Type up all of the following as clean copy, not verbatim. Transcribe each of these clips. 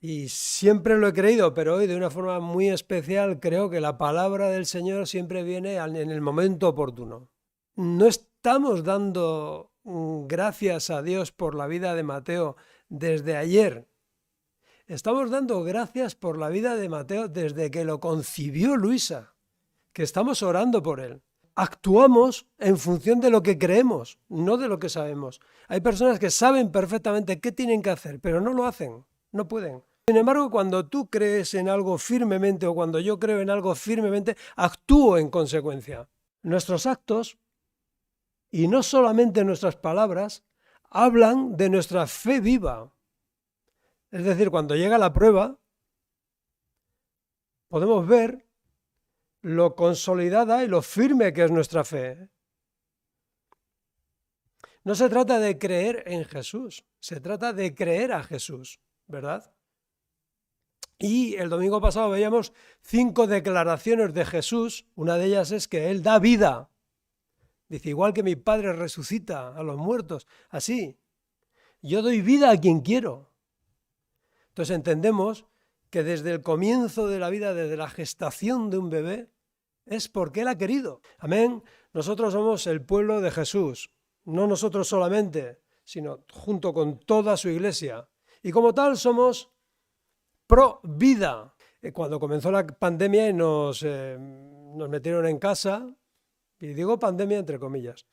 Y siempre lo he creído, pero hoy de una forma muy especial creo que la palabra del Señor siempre viene en el momento oportuno. No estamos dando gracias a Dios por la vida de Mateo desde ayer. Estamos dando gracias por la vida de Mateo desde que lo concibió Luisa, que estamos orando por él. Actuamos en función de lo que creemos, no de lo que sabemos. Hay personas que saben perfectamente qué tienen que hacer, pero no lo hacen, no pueden. Sin embargo, cuando tú crees en algo firmemente o cuando yo creo en algo firmemente, actúo en consecuencia. Nuestros actos, y no solamente nuestras palabras, hablan de nuestra fe viva. Es decir, cuando llega la prueba, podemos ver lo consolidada y lo firme que es nuestra fe. No se trata de creer en Jesús, se trata de creer a Jesús, ¿verdad? Y el domingo pasado veíamos 5 declaraciones de Jesús. Una de ellas es que Él da vida. Dice, igual que mi Padre resucita a los muertos, así, yo doy vida a quien quiero. Entonces entendemos que desde el comienzo de la vida, desde la gestación de un bebé, es porque Él ha querido. Amén. Nosotros somos el pueblo de Jesús, no nosotros solamente, sino junto con toda su iglesia. Y como tal somos pro vida. Cuando comenzó la pandemia y nos metieron en casa, y digo pandemia entre comillas,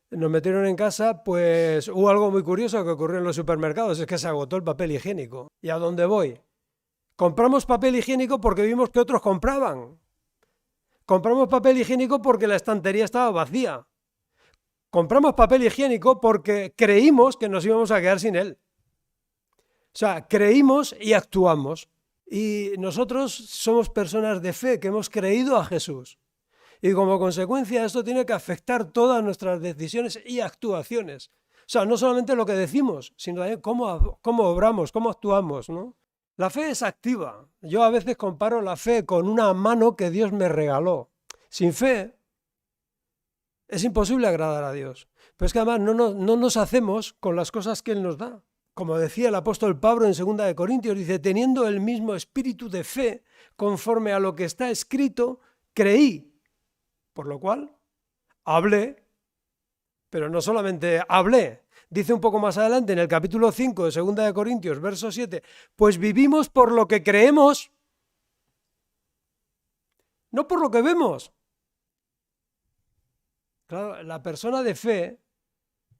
nos metieron en casa, pues hubo algo muy curioso que ocurrió en los supermercados, es que se agotó el papel higiénico. ¿Y a dónde voy? Compramos papel higiénico porque vimos que otros compraban. Compramos papel higiénico porque la estantería estaba vacía. Compramos papel higiénico porque creímos que nos íbamos a quedar sin él. O sea, creímos y actuamos. Y nosotros somos personas de fe que hemos creído a Jesús. Y como consecuencia esto tiene que afectar todas nuestras decisiones y actuaciones. O sea, no solamente lo que decimos, sino también cómo obramos, cómo actuamos, ¿no? La fe es activa. Yo a veces comparo la fe con una mano que Dios me regaló. Sin fe es imposible agradar a Dios. Pero es que además no nos hacemos con las cosas que Él nos da. Como decía el apóstol Pablo en 2 Corintios, dice, teniendo el mismo espíritu de fe, conforme a lo que está escrito, creí. Por lo cual, hablé, pero no solamente hablé. Dice un poco más adelante en el capítulo 5 de 2 Corintios, verso 7, pues vivimos por lo que creemos, no por lo que vemos. Claro, la persona de fe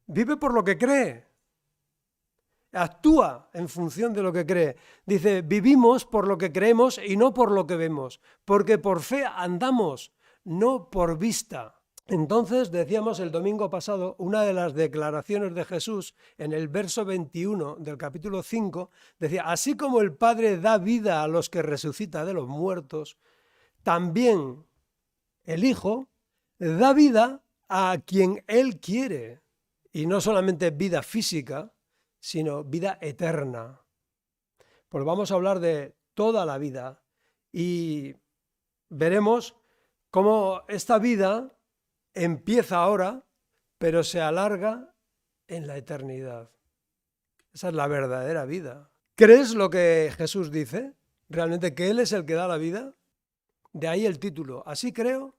vive por lo que cree, actúa en función de lo que cree. Dice, vivimos por lo que creemos y no por lo que vemos, porque por fe andamos, no por vista. Entonces, decíamos el domingo pasado, una de las declaraciones de Jesús en el verso 21 del capítulo 5, decía, así como el Padre da vida a los que resucita de los muertos, también el Hijo da vida a quien Él quiere. Y no solamente vida física, sino vida eterna. Pues vamos a hablar de toda la vida y veremos cómo esta vida empieza ahora, pero se alarga en la eternidad. Esa es la verdadera vida. ¿Crees lo que Jesús dice? ¿Realmente que Él es el que da la vida? De ahí el título. Así creo,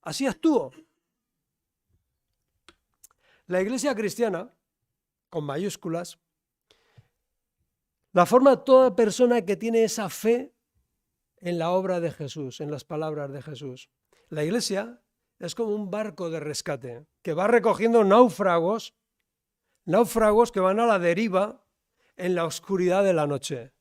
así actúo. La Iglesia cristiana, con mayúsculas, la forma toda persona que tiene esa fe en la obra de Jesús, en las palabras de Jesús. La Iglesia es como un barco de rescate que va recogiendo náufragos que van a la deriva en la oscuridad de la noche.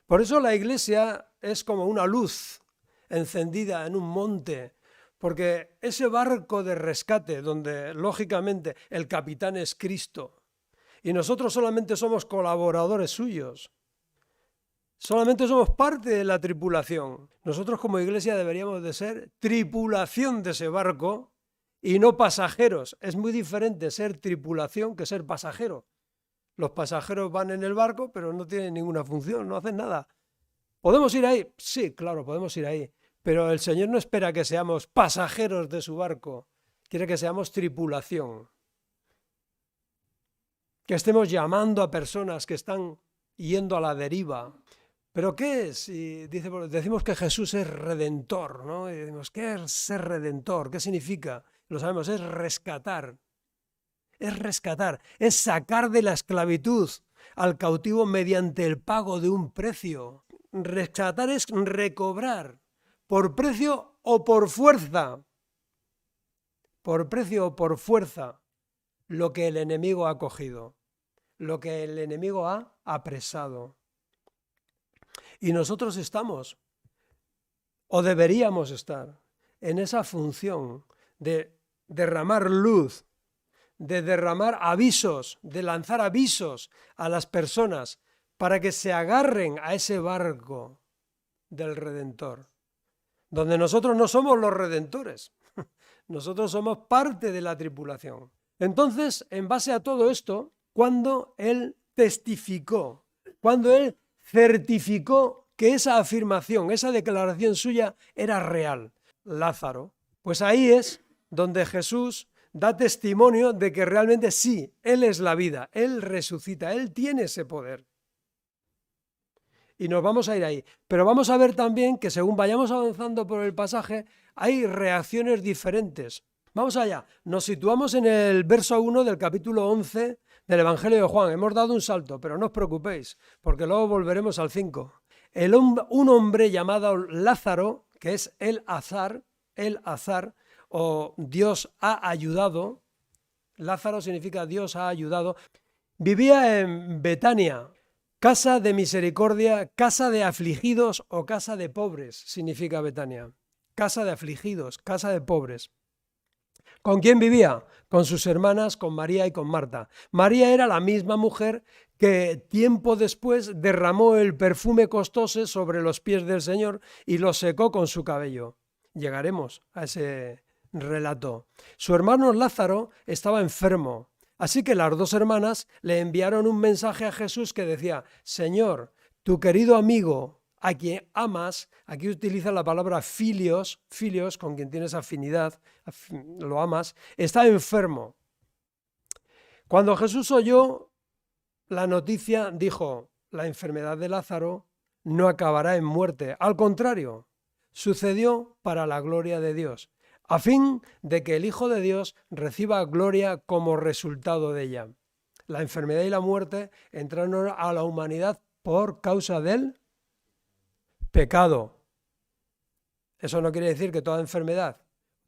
Por eso la Iglesia es como una luz encendida en un monte, porque ese barco de rescate, donde lógicamente el capitán es Cristo, y nosotros solamente somos colaboradores suyos, solamente somos parte de la tripulación. Nosotros como iglesia deberíamos de ser tripulación de ese barco y no pasajeros. Es muy diferente ser tripulación que ser pasajero. Los pasajeros van en el barco, pero no tienen ninguna función, no hacen nada. ¿Podemos ir ahí? Sí, claro, podemos ir ahí. Pero el Señor no espera que seamos pasajeros de su barco. Quiere que seamos tripulación. Que estemos llamando a personas que están yendo a la deriva. ¿Pero qué es? Decimos que Jesús es redentor, ¿no? Y decimos, ¿qué es ser redentor? ¿Qué significa? Lo sabemos, es rescatar, es sacar de la esclavitud al cautivo mediante el pago de un precio. Rescatar es recobrar, por precio o por fuerza, lo que el enemigo ha cogido, lo que el enemigo ha apresado. Y nosotros estamos, o deberíamos estar, en esa función de derramar luz, de derramar avisos, de lanzar avisos a las personas para que se agarren a ese barco del Redentor, donde nosotros no somos los redentores, nosotros somos parte de la tripulación. Entonces, en base a todo esto, cuando él testificó, cuando él certificó que esa afirmación, esa declaración suya era real, Lázaro, pues ahí es donde Jesús da testimonio de que realmente sí, Él es la vida, Él resucita, Él tiene ese poder. Y nos vamos a ir ahí. Pero vamos a ver también que según vayamos avanzando por el pasaje, hay reacciones diferentes. Vamos allá. Nos situamos en el verso 1 del capítulo 11 del Evangelio de Juan. Hemos dado un salto, pero no os preocupéis, porque luego volveremos al 5. Un hombre llamado Lázaro, que es el azar, o Dios ha ayudado, Lázaro significa Dios ha ayudado, vivía en Betania, casa de misericordia, casa de afligidos o casa de pobres, significa Betania. Casa de afligidos, casa de pobres. ¿Con quién vivía? Con sus hermanas, con María y con Marta. María era la misma mujer que tiempo después derramó el perfume costoso sobre los pies del Señor y los secó con su cabello. Llegaremos a ese relato. Su hermano Lázaro estaba enfermo, así que las dos hermanas le enviaron un mensaje a Jesús que decía: Señor, tu querido amigo, a quien amas, aquí utiliza la palabra filios, con quien tienes afinidad, lo amas, está enfermo. Cuando Jesús oyó la noticia, dijo: la enfermedad de Lázaro no acabará en muerte, al contrario, sucedió para la gloria de Dios, a fin de que el Hijo de Dios reciba gloria como resultado de ella. La enfermedad y la muerte entraron a la humanidad por causa del pecado. Eso no quiere decir que toda enfermedad,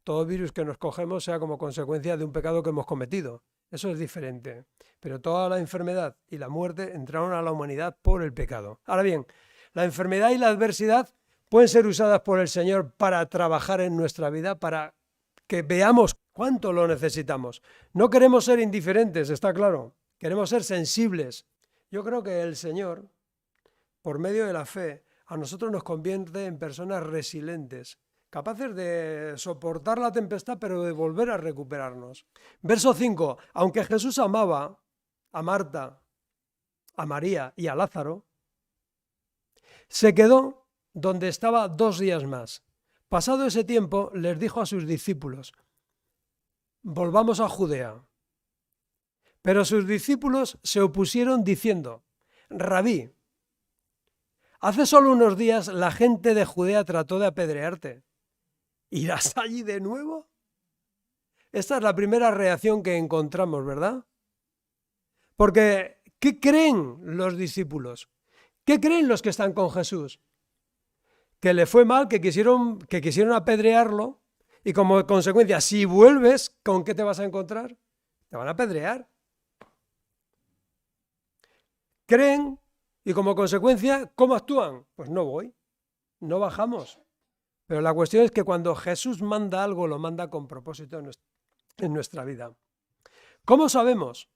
todo virus que nos cogemos sea como consecuencia de un pecado que hemos cometido. Eso es diferente. Pero toda la enfermedad y la muerte entraron a la humanidad por el pecado. Ahora bien, la enfermedad y la adversidad pueden ser usadas por el Señor para trabajar en nuestra vida, para que veamos cuánto lo necesitamos. No queremos ser indiferentes, está claro. Queremos ser sensibles. Yo creo que el Señor, por medio de la fe, a nosotros nos convierte en personas resilientes, capaces de soportar la tempestad, pero de volver a recuperarnos. Verso 5. Aunque Jesús amaba a Marta, a María y a Lázaro, se quedó donde estaba 2 días más. Pasado ese tiempo, les dijo a sus discípulos: volvamos a Judea. Pero sus discípulos se opusieron diciendo: Rabí, hace solo unos días la gente de Judea trató de apedrearte. ¿Irás allí de nuevo? Esta es la primera reacción que encontramos, ¿verdad? Porque, ¿qué creen los discípulos? ¿Qué creen los que están con Jesús? Que le fue mal, que quisieron apedrearlo, y como consecuencia, si vuelves, ¿con qué te vas a encontrar? Te van a apedrear. Creen, y como consecuencia, ¿cómo actúan? Pues no voy, no bajamos. Pero la cuestión es que cuando Jesús manda algo, lo manda con propósito en nuestra vida. ¿Cómo sabemos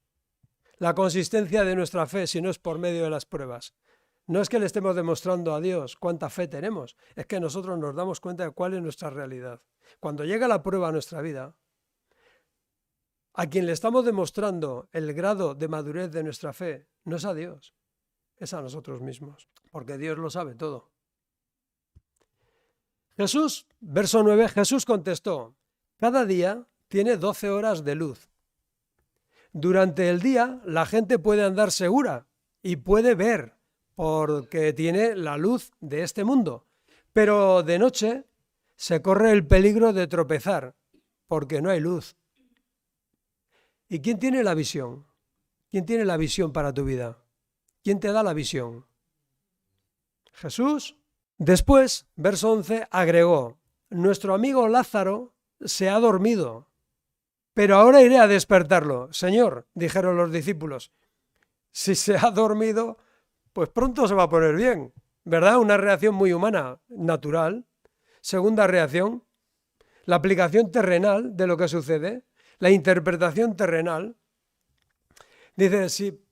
la consistencia de nuestra fe si no es por medio de las pruebas? No es que le estemos demostrando a Dios cuánta fe tenemos, es que nosotros nos damos cuenta de cuál es nuestra realidad. Cuando llega la prueba a nuestra vida, a quien le estamos demostrando el grado de madurez de nuestra fe no es a Dios, es a nosotros mismos, porque Dios lo sabe todo. Jesús, verso 9, Jesús contestó: cada día tiene 12 horas de luz. Durante el día la gente puede andar segura y puede ver, porque tiene la luz de este mundo. Pero de noche se corre el peligro de tropezar, porque no hay luz. ¿Y quién tiene la visión? ¿Quién tiene la visión para tu vida? ¿Quién te da la visión? Jesús. Después, verso 11, agregó, nuestro amigo Lázaro se ha dormido, pero ahora iré a despertarlo. Señor, dijeron los discípulos, si se ha dormido, pues pronto se va a poner bien, ¿verdad? Una reacción muy humana, natural. Segunda reacción, la aplicación terrenal de lo que sucede, la interpretación terrenal. Dice, si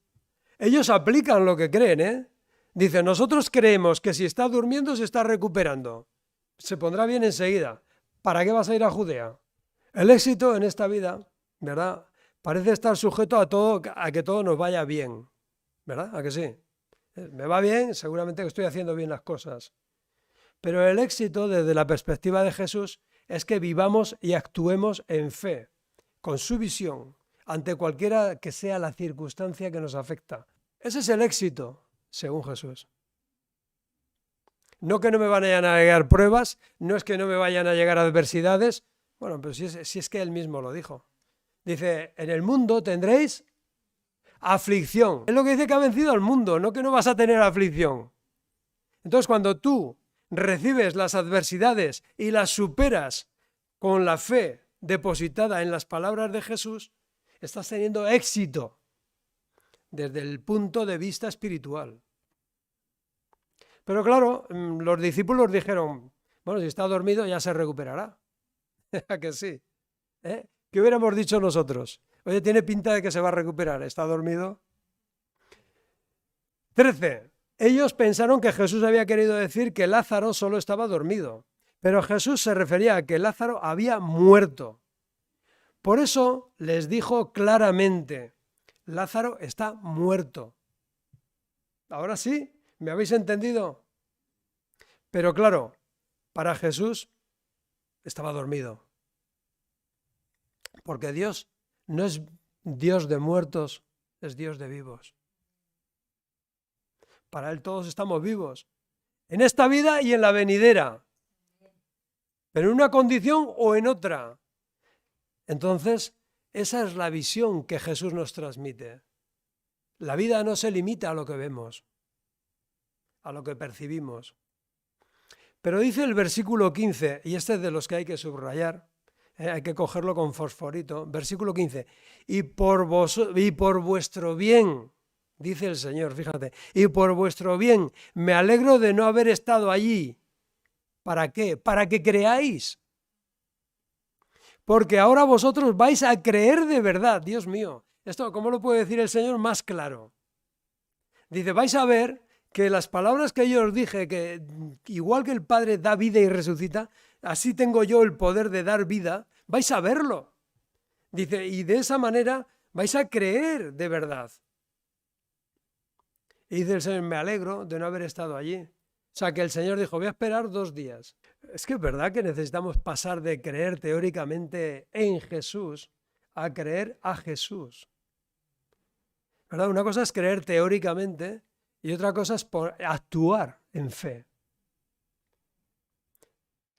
ellos aplican lo que creen, ¿eh? Dice, nosotros creemos que si está durmiendo se está recuperando. Se pondrá bien enseguida. ¿Para qué vas a ir a Judea? El éxito en esta vida, ¿verdad? Parece estar sujeto a que todo nos vaya bien, ¿verdad? ¿A que sí? Me va bien, seguramente que estoy haciendo bien las cosas. Pero el éxito, desde la perspectiva de Jesús, es que vivamos y actuemos en fe, con su visión, ante cualquiera que sea la circunstancia que nos afecta. Ese es el éxito, según Jesús. No que no me vayan a llegar pruebas, no es que no me vayan a llegar adversidades. Bueno, pero si es que él mismo lo dijo. Dice, en el mundo tendréis aflicción. Es lo que dice que ha vencido al mundo, no que no vas a tener aflicción. Entonces, cuando tú recibes las adversidades y las superas con la fe depositada en las palabras de Jesús, estás teniendo éxito desde el punto de vista espiritual. Pero claro, los discípulos dijeron, bueno, si está dormido ya se recuperará. ¿A que sí? ¿Eh? ¿Qué hubiéramos dicho nosotros? Oye, tiene pinta de que se va a recuperar, ¿está dormido? 13. Ellos pensaron que Jesús había querido decir que Lázaro solo estaba dormido, pero Jesús se refería a que Lázaro había muerto. Por eso les dijo claramente, Lázaro está muerto. Ahora sí, ¿me habéis entendido? Pero claro, para Jesús estaba dormido. Porque Dios no es Dios de muertos, es Dios de vivos. Para Él todos estamos vivos, en esta vida y en la venidera, pero en una condición o en otra. Entonces, esa es la visión que Jesús nos transmite. La vida no se limita a lo que vemos, a lo que percibimos. Pero dice el versículo 15, y este es de los que hay que subrayar, hay que cogerlo con fosforito, versículo 15, y por vuestro bien, dice el Señor, fíjate, y por vuestro bien me alegro de no haber estado allí. ¿Para qué? Para que creáis. Porque ahora vosotros vais a creer de verdad, Dios mío. Esto, ¿cómo lo puede decir el Señor más claro? Dice, vais a ver que las palabras que yo os dije, que igual que el Padre da vida y resucita, así tengo yo el poder de dar vida, vais a verlo. Dice, y de esa manera vais a creer de verdad. Y dice el Señor, me alegro de no haber estado allí. O sea, que el Señor dijo, voy a esperar 2 días. Es que es verdad que necesitamos pasar de creer teóricamente en Jesús a creer a Jesús. ¿Verdad? Una cosa es creer teóricamente y otra cosa es actuar en fe.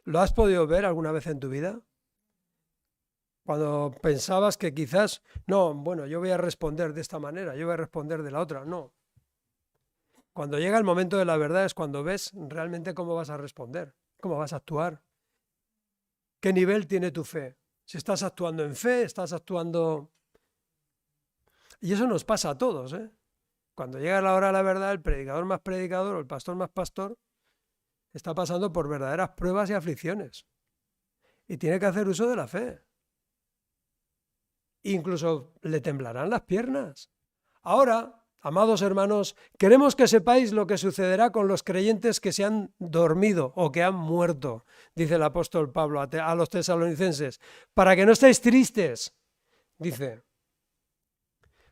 ¿Lo has podido ver alguna vez en tu vida? Cuando pensabas que quizás, no, bueno, yo voy a responder de esta manera, yo voy a responder de la otra, no. Cuando llega el momento de la verdad es cuando ves realmente cómo vas a responder, cómo vas a actuar, qué nivel tiene tu fe. Si estás actuando en fe, estás actuando... Y eso nos pasa a todos, ¿eh? Cuando llega la hora de la verdad, el predicador más predicador o el pastor más pastor está pasando por verdaderas pruebas y aflicciones. Y tiene que hacer uso de la fe. Incluso le temblarán las piernas. Ahora, amados hermanos, queremos que sepáis lo que sucederá con los creyentes que se han dormido o que han muerto, dice el apóstol Pablo a los tesalonicenses, para que no estéis tristes, dice,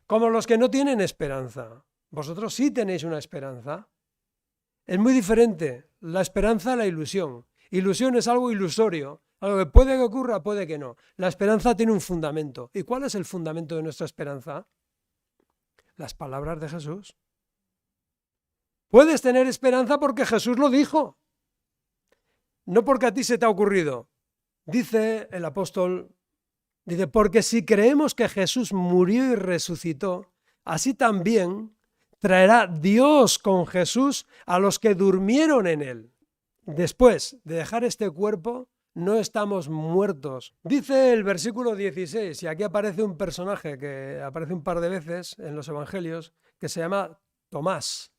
como los que no tienen esperanza. Vosotros sí tenéis una esperanza. Es muy diferente la esperanza a la ilusión. Ilusión es algo ilusorio, algo que puede que ocurra, puede que no. La esperanza tiene un fundamento. ¿Y cuál es el fundamento de nuestra esperanza? Las palabras de Jesús. Puedes tener esperanza porque Jesús lo dijo, no porque a ti se te ha ocurrido. Dice el apóstol, dice, porque si creemos que Jesús murió y resucitó, así también traerá Dios con Jesús a los que durmieron en él. Después de dejar este cuerpo, no estamos muertos. Dice el versículo 16, y aquí aparece un personaje que aparece un par de veces en los evangelios, que se llama Tomás.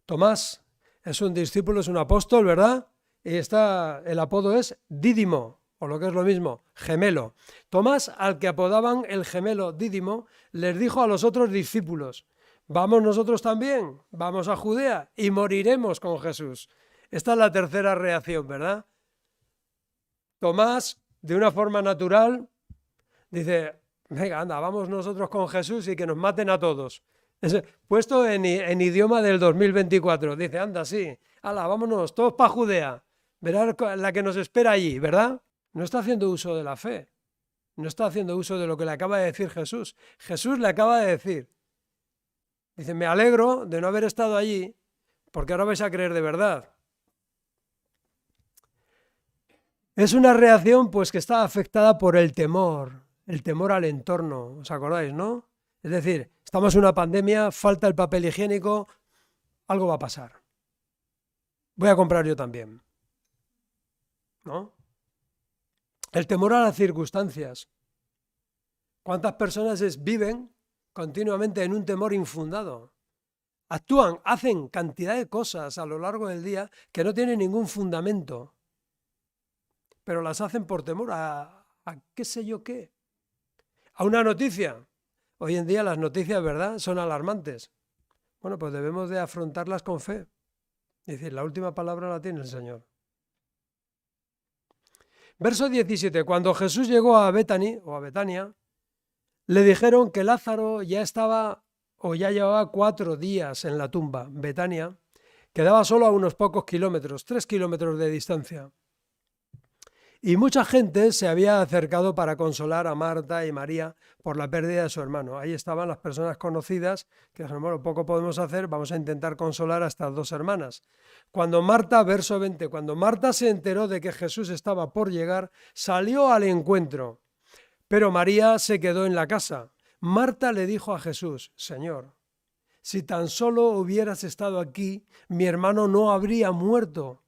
Tomás es un discípulo, es un apóstol, ¿verdad? Y el apodo es Dídimo, o lo que es lo mismo, gemelo. Tomás, al que apodaban el gemelo Dídimo, les dijo a los otros discípulos, vamos nosotros también, vamos a Judea y moriremos con Jesús. Esta es la tercera reacción, ¿verdad? Tomás, de una forma natural, dice, venga, anda, vamos nosotros con Jesús y que nos maten a todos. Puesto en idioma del 2024, dice, anda, sí, ala, vámonos, todos para Judea, verás la que nos espera allí, ¿verdad? No está haciendo uso de la fe, no está haciendo uso de lo que le acaba de decir Jesús. Jesús le acaba de decir, dice, me alegro de no haber estado allí, porque ahora vais a creer de verdad. Es una reacción pues que está afectada por el temor al entorno, ¿os acordáis, no? Es decir, estamos en una pandemia, falta el papel higiénico, algo va a pasar. Voy a comprar yo también, ¿no? El temor a las circunstancias. ¿Cuántas personas viven continuamente en un temor infundado? Actúan, hacen cantidad de cosas a lo largo del día que no tienen ningún fundamento, pero las hacen por temor a qué sé yo qué. A una noticia. Hoy en día las noticias, ¿verdad?, son alarmantes. Bueno, pues debemos de afrontarlas con fe. Es decir, la última palabra la tiene el Señor. Verso 17. Cuando Jesús llegó a Betania, le dijeron que Lázaro ya llevaba 4 días en la tumba. Betania quedaba solo a unos pocos kilómetros, 3 kilómetros de distancia. Y mucha gente se había acercado para consolar a Marta y María por la pérdida de su hermano. Ahí estaban las personas conocidas que dijeron, bueno, poco podemos hacer, vamos a intentar consolar a estas 2 hermanas. Verso 20, cuando Marta se enteró de que Jesús estaba por llegar, salió al encuentro, pero María se quedó en la casa. Marta le dijo a Jesús, Señor, si tan solo hubieras estado aquí, mi hermano no habría muerto,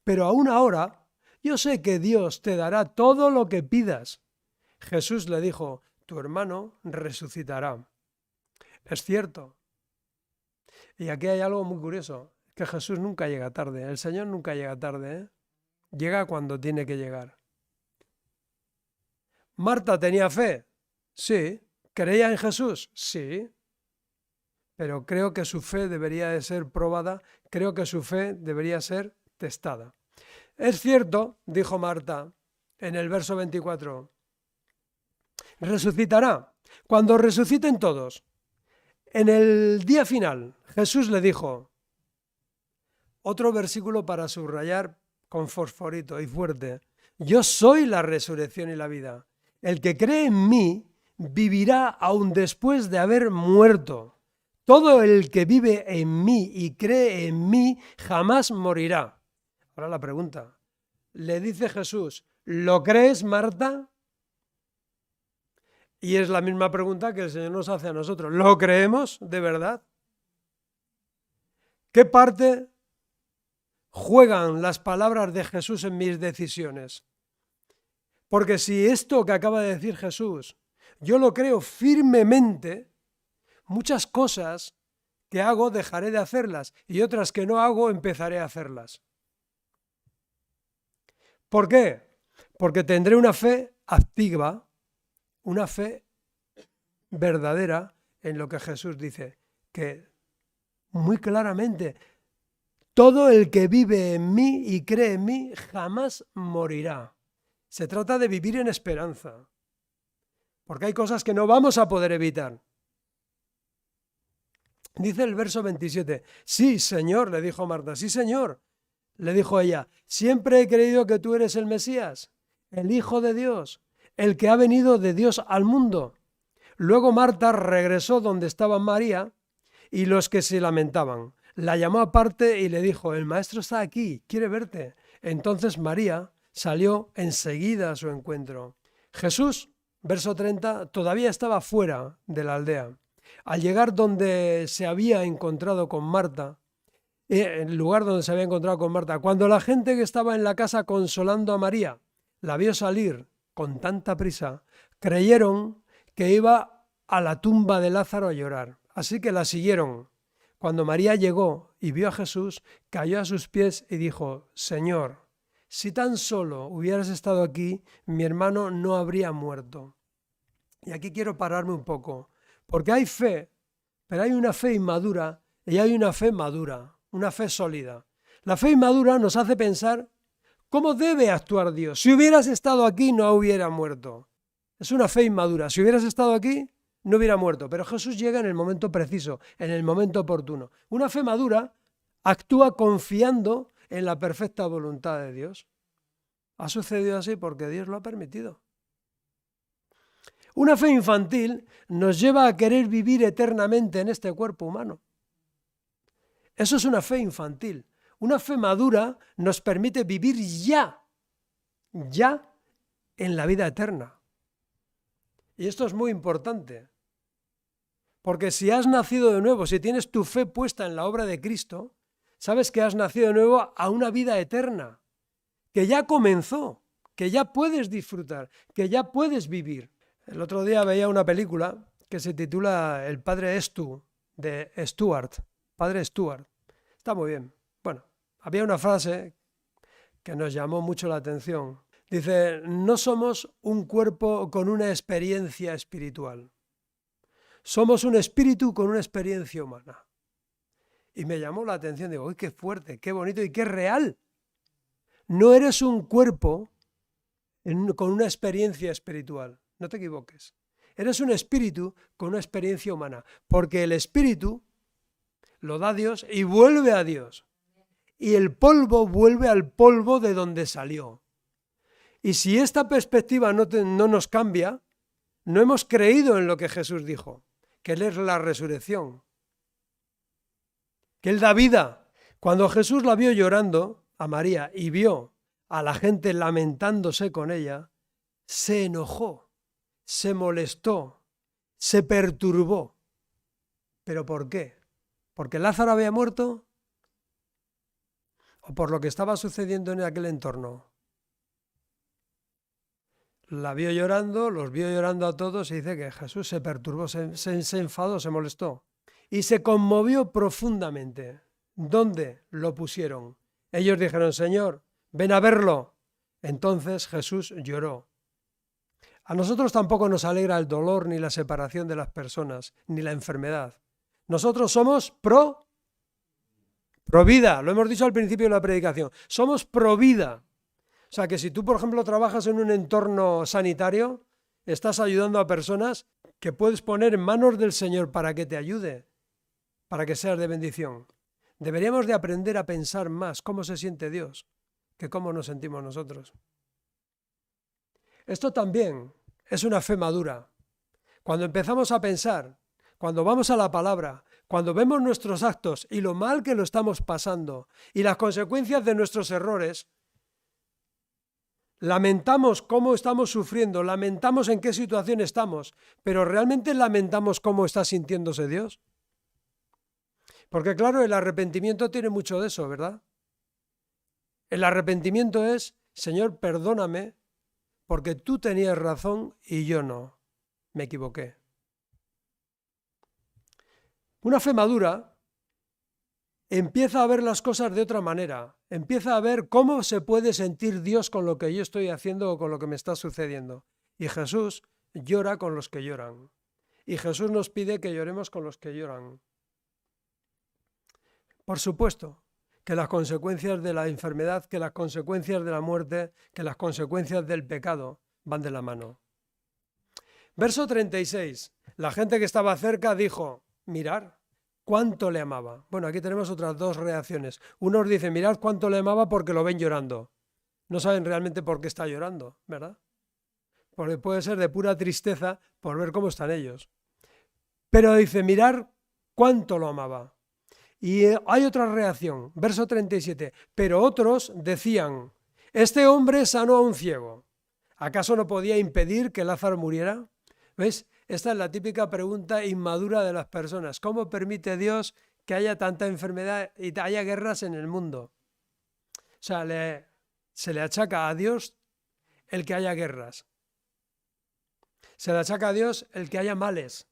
pero aún ahora yo sé que Dios te dará todo lo que pidas. Jesús le dijo, tu hermano resucitará. Es cierto. Y aquí hay algo muy curioso, que Jesús nunca llega tarde, el Señor nunca llega tarde, ¿eh? Llega cuando tiene que llegar. ¿Marta tenía fe? Sí. ¿Creía en Jesús? Sí. Pero creo que su fe debería de ser probada, creo que su fe debería ser testada. Es cierto, dijo Marta en el verso 24, resucitará. Cuando resuciten todos. En el día final, Jesús le dijo, otro versículo para subrayar con fosforito y fuerte, yo soy la resurrección y la vida. El que cree en mí vivirá aún después de haber muerto. Todo el que vive en mí y cree en mí jamás morirá. Ahora la pregunta, le dice Jesús, ¿lo crees, Marta? Y es la misma pregunta que el Señor nos hace a nosotros. ¿Lo creemos de verdad? ¿Qué parte juegan las palabras de Jesús en mis decisiones? Porque si esto que acaba de decir Jesús, yo lo creo firmemente, muchas cosas que hago dejaré de hacerlas y otras que no hago empezaré a hacerlas. ¿Por qué? Porque tendré una fe activa, una fe verdadera en lo que Jesús dice, que muy claramente, todo el que vive en mí y cree en mí jamás morirá. Se trata de vivir en esperanza, porque hay cosas que no vamos a poder evitar. Dice el verso 27, sí, Señor, le dijo Marta, sí, Señor. Le dijo ella, siempre he creído que tú eres el Mesías, el Hijo de Dios, el que ha venido de Dios al mundo. Luego Marta regresó donde estaba María y los que se lamentaban. la llamó aparte y le dijo, el maestro está aquí, quiere verte. Entonces María salió enseguida a su encuentro. Jesús, verso 30, todavía estaba fuera de la aldea. Al llegar donde se había encontrado con Marta, el lugar donde se había encontrado con Marta, cuando la gente que estaba en la casa consolando a María la vio salir con tanta prisa, creyeron que iba a la tumba de Lázaro a llorar. Así que la siguieron. Cuando María llegó y vio a Jesús, cayó a sus pies y dijo, Señor, si tan solo hubieras estado aquí, mi hermano no habría muerto. Y aquí quiero pararme un poco, porque hay fe, pero hay una fe inmadura y hay una fe madura, una fe sólida. La fe inmadura nos hace pensar cómo debe actuar Dios. Si hubieras estado aquí, no hubiera muerto. Es una fe inmadura. Si hubieras estado aquí, no hubiera muerto. Pero Jesús llega en el momento preciso, en el momento oportuno. Una fe madura actúa confiando en la perfecta voluntad de Dios. Ha sucedido así porque Dios lo ha permitido. Una fe infantil nos lleva a querer vivir eternamente en este cuerpo humano. Eso es una fe infantil. Una fe madura nos permite vivir ya en la vida eterna. Y esto es muy importante, porque si has nacido de nuevo, si tienes tu fe puesta en la obra de Cristo, sabes que has nacido de nuevo a una vida eterna, que ya comenzó, que ya puedes disfrutar, que ya puedes vivir. El otro día veía una película que se titula El padre Stu, de Stuart, padre Stuart. Está muy bien. Bueno, había una frase que nos llamó mucho la atención. Dice, no somos un cuerpo con una experiencia espiritual. Somos un espíritu con una experiencia humana. Y me llamó la atención. Digo, uy, qué fuerte, qué bonito y qué real. No eres un cuerpo con una experiencia espiritual. No te equivoques. Eres un espíritu con una experiencia humana. Porque el espíritu lo da Dios y vuelve a Dios. Y el polvo vuelve al polvo de donde salió. Y si esta perspectiva no nos cambia, no hemos creído en lo que Jesús dijo, que Él es la resurrección, que Él da vida. Cuando Jesús la vio llorando a María y vio a la gente lamentándose con ella, se enojó, se molestó, se perturbó. ¿Pero por qué? ¿Porque Lázaro había muerto? ¿O por lo que estaba sucediendo en aquel entorno? La vio llorando, los vio llorando a todos y dice que Jesús se perturbó, se enfadó, se molestó y se conmovió profundamente. ¿Dónde lo pusieron? Ellos dijeron, Señor, ven a verlo. Entonces Jesús lloró. A nosotros tampoco nos alegra el dolor ni la separación de las personas, ni la enfermedad. Nosotros somos pro vida, lo hemos dicho al principio de la predicación, somos pro vida. O sea que si tú, por ejemplo, trabajas en un entorno sanitario, estás ayudando a personas que puedes poner en manos del Señor para que te ayude, para que seas de bendición. Deberíamos de aprender a pensar más cómo se siente Dios que cómo nos sentimos nosotros. Esto también es una fe madura. Cuando empezamos a pensar, cuando vamos a la palabra, cuando vemos nuestros actos y lo mal que lo estamos pasando y las consecuencias de nuestros errores, lamentamos cómo estamos sufriendo, lamentamos en qué situación estamos, pero ¿realmente lamentamos cómo está sintiéndose Dios? Porque claro, el arrepentimiento tiene mucho de eso, ¿verdad? El arrepentimiento es, Señor, perdóname, porque tú tenías razón y yo no, me equivoqué. Una fe madura empieza a ver las cosas de otra manera, empieza a ver cómo se puede sentir Dios con lo que yo estoy haciendo o con lo que me está sucediendo. Y Jesús llora con los que lloran. Y Jesús nos pide que lloremos con los que lloran. Por supuesto que las consecuencias de la enfermedad, que las consecuencias de la muerte, que las consecuencias del pecado van de la mano. Verso 36. La gente que estaba cerca dijo, mirad cuánto le amaba. Bueno, aquí tenemos otras dos reacciones. Unos dicen, mirad cuánto le amaba porque lo ven llorando. No saben realmente por qué está llorando, ¿verdad? Porque puede ser de pura tristeza por ver cómo están ellos. Pero dice, mirad cuánto lo amaba. Y hay otra reacción, verso 37. Pero otros decían, este hombre sanó a un ciego. ¿Acaso no podía impedir que Lázaro muriera? ¿Ves? Esta es la típica pregunta inmadura de las personas. ¿Cómo permite Dios que haya tanta enfermedad y haya guerras en el mundo? O sea, se le achaca a Dios el que haya guerras. Se le achaca a Dios el que haya males.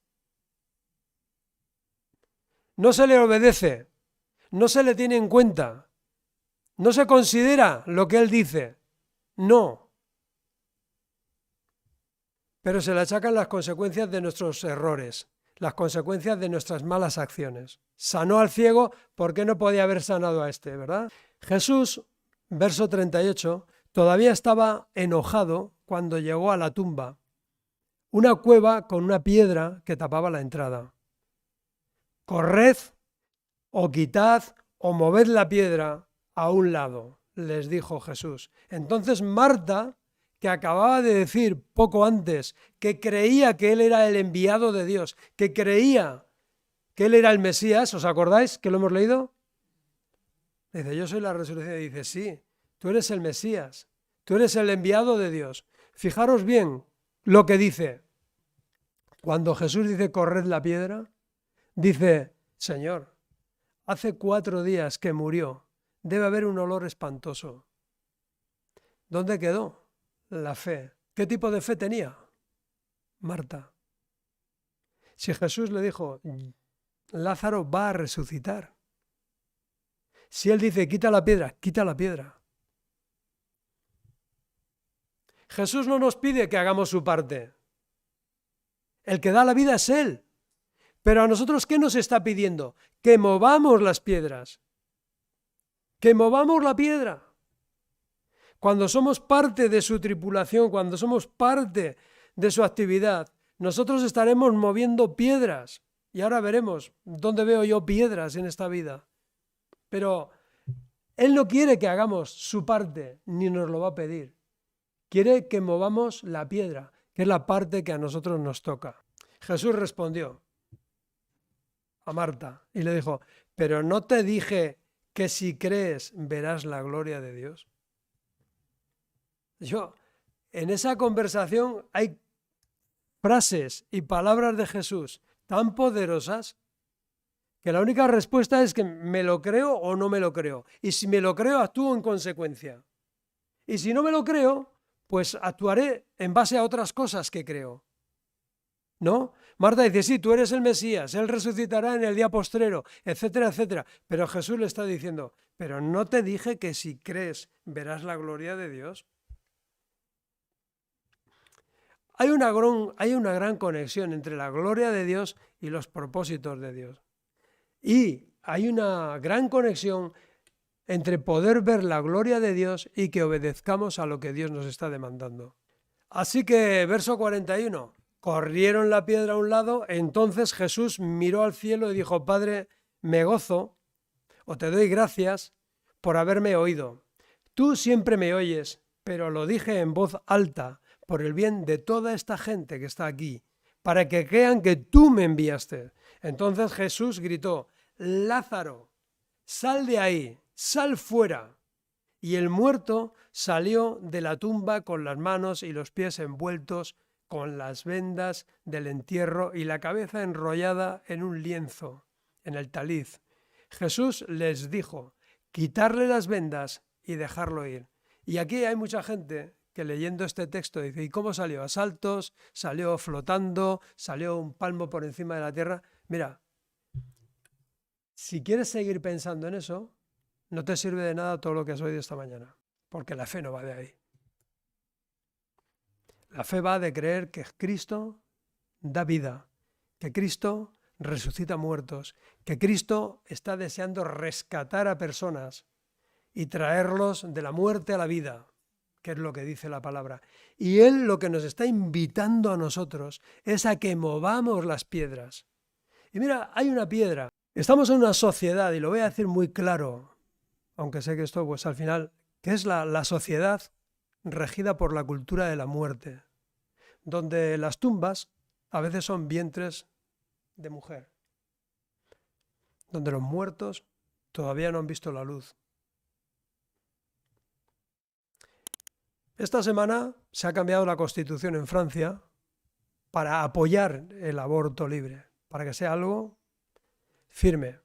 No se le obedece, no se le tiene en cuenta, no se considera lo que Él dice. No. Pero se le achacan las consecuencias de nuestros errores, las consecuencias de nuestras malas acciones. Sanó al ciego, ¿por qué no podía haber sanado a este, verdad? Jesús, verso 38, todavía estaba enojado cuando llegó a la tumba, una cueva con una piedra que tapaba la entrada. Corred o quitad o moved la piedra a un lado, les dijo Jesús. Entonces Marta, que acababa de decir poco antes que creía que él era el enviado de Dios, que creía que él era el Mesías, ¿os acordáis que lo hemos leído? Dice, yo soy la resurrección. Y dice, sí, tú eres el Mesías, tú eres el enviado de Dios. Fijaros bien lo que dice. Cuando Jesús dice, corred la piedra, dice, Señor, hace 4 días que murió, debe haber un olor espantoso. ¿Dónde quedó la fe? ¿Qué tipo de fe tenía Marta? Si Jesús le dijo, Lázaro va a resucitar. Si él dice, quita la piedra, quita la piedra. Jesús no nos pide que hagamos su parte. El que da la vida es Él. Pero a nosotros, ¿qué nos está pidiendo? Que movamos las piedras. Que movamos la piedra. Cuando somos parte de su tripulación, cuando somos parte de su actividad, nosotros estaremos moviendo piedras. Y ahora veremos dónde veo yo piedras en esta vida. Pero Él no quiere que hagamos su parte, ni nos lo va a pedir. Quiere que movamos la piedra, que es la parte que a nosotros nos toca. Jesús respondió a Marta y le dijo, ¿pero no te dije que si crees verás la gloria de Dios? En esa conversación hay frases y palabras de Jesús tan poderosas que la única respuesta es que me lo creo o no me lo creo. Y si me lo creo, actúo en consecuencia. Y si no me lo creo, pues actuaré en base a otras cosas que creo. ¿No? Marta dice, sí, tú eres el Mesías, Él resucitará en el día postrero, etcétera, etcétera. Pero Jesús le está diciendo, pero no te dije que si crees verás la gloria de Dios. Hay una gran conexión entre la gloria de Dios y los propósitos de Dios. Y hay una gran conexión entre poder ver la gloria de Dios y que obedezcamos a lo que Dios nos está demandando. Así que, verso 41, corrieron la piedra a un lado, entonces Jesús miró al cielo y dijo, Padre, me gozo o te doy gracias por haberme oído. Tú siempre me oyes, pero lo dije en voz alta por el bien de toda esta gente que está aquí, para que crean que tú me enviaste. Entonces Jesús gritó, Lázaro, sal de ahí, sal fuera. Y el muerto salió de la tumba con las manos y los pies envueltos con las vendas del entierro y la cabeza enrollada en un lienzo, en el taliz. Jesús les dijo, quitarle las vendas y dejarlo ir. Y aquí hay mucha gente que leyendo este texto dice, ¿y cómo salió? ¿A saltos? ¿Salió flotando? ¿Salió un palmo por encima de la tierra? Mira, si quieres seguir pensando en eso, no te sirve de nada todo lo que has oído esta mañana, porque la fe no va de ahí. La fe va de creer que Cristo da vida, que Cristo resucita muertos, que Cristo está deseando rescatar a personas y traerlos de la muerte a la vida, que es lo que dice la palabra. Y Él lo que nos está invitando a nosotros es a que movamos las piedras. Y mira, hay una piedra. Estamos en una sociedad, y lo voy a decir muy claro, aunque sé que esto pues al final, que es la sociedad regida por la cultura de la muerte, donde las tumbas a veces son vientres de mujer. donde los muertos todavía no han visto la luz. Esta semana se ha cambiado la Constitución en Francia para apoyar el aborto libre, para que sea algo firme.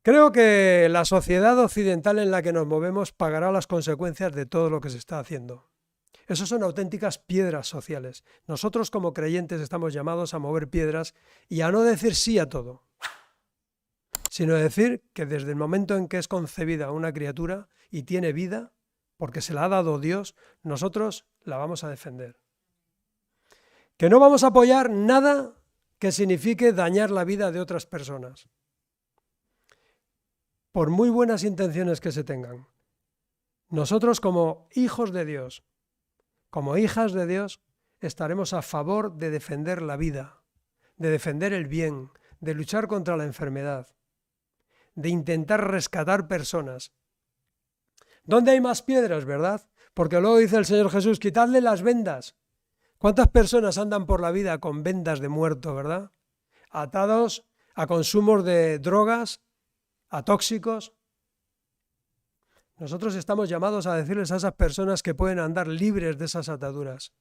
Creo que la sociedad occidental en la que nos movemos pagará las consecuencias de todo lo que se está haciendo. Esas son auténticas piedras sociales. Nosotros como creyentes estamos llamados a mover piedras y a no decir sí a todo, sino decir que desde el momento en que es concebida una criatura y tiene vida, porque se la ha dado Dios, nosotros la vamos a defender. Que no vamos a apoyar nada que signifique dañar la vida de otras personas, por muy buenas intenciones que se tengan. Nosotros como hijos de Dios, como hijas de Dios, estaremos a favor de defender la vida, de defender el bien, de luchar contra la enfermedad, de intentar rescatar personas. ¿Dónde hay más piedras, verdad? Porque luego dice el Señor Jesús, quitadle las vendas. ¿Cuántas personas andan por la vida con vendas de muerto, verdad? Atados a consumos de drogas, a tóxicos. Nosotros estamos llamados a decirles a esas personas que pueden andar libres de esas ataduras.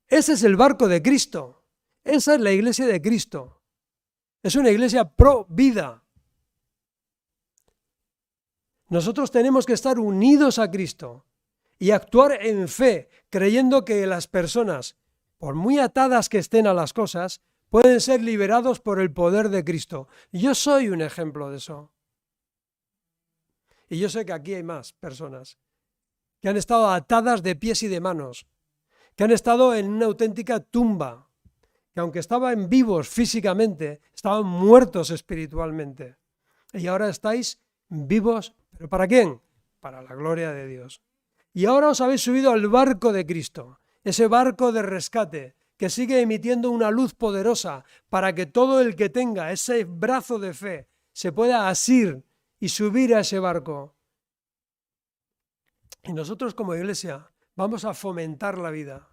Ese es el barco de Cristo. Esa es la iglesia de Cristo. Es una iglesia pro vida. Nosotros tenemos que estar unidos a Cristo y actuar en fe, creyendo que las personas, por muy atadas que estén a las cosas, pueden ser liberados por el poder de Cristo. Yo soy un ejemplo de eso. Y yo sé que aquí hay más personas que han estado atadas de pies y de manos, que han estado en una auténtica tumba, que aunque estaban vivos físicamente, estaban muertos espiritualmente. Y ahora estáis vivos, ¿pero para quién? Para la gloria de Dios. Y ahora os habéis subido al barco de Cristo, ese barco de rescate, que sigue emitiendo una luz poderosa para que todo el que tenga ese brazo de fe se pueda asir y subir a ese barco. Y nosotros como iglesia vamos a fomentar la vida,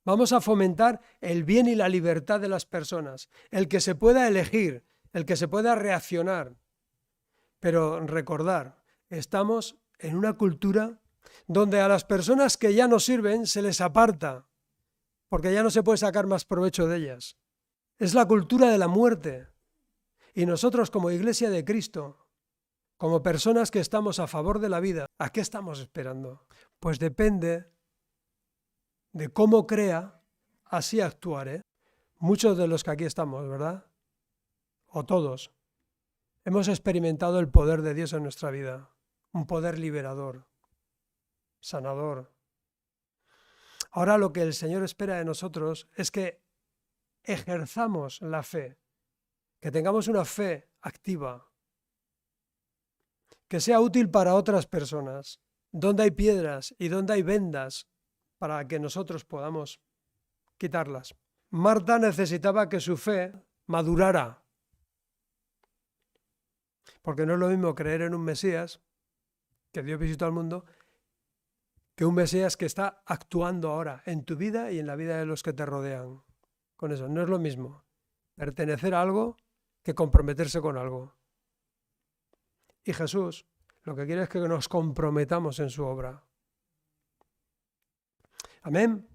vamos a fomentar el bien y la libertad de las personas, el que se pueda elegir, el que se pueda reaccionar. Pero recordar, estamos en una cultura donde a las personas que ya no sirven se les aparta, porque ya no se puede sacar más provecho de ellas. Es la cultura de la muerte. Y nosotros como iglesia de Cristo, como personas que estamos a favor de la vida, ¿a qué estamos esperando? Pues depende de cómo crea, así actuaré. Muchos de los que aquí estamos, ¿verdad? O todos, hemos experimentado el poder de Dios en nuestra vida, un poder liberador, sanador. Ahora lo que el Señor espera de nosotros es que ejerzamos la fe, que tengamos una fe activa, que sea útil para otras personas, donde hay piedras y donde hay vendas para que nosotros podamos quitarlas. Marta necesitaba que su fe madurara, porque no es lo mismo creer en un Mesías, que Dios visitó al mundo, que un Mesías que está actuando ahora en tu vida y en la vida de los que te rodean. Con eso, no es lo mismo pertenecer a algo que comprometerse con algo. Y Jesús lo que quiere es que nos comprometamos en su obra. Amén.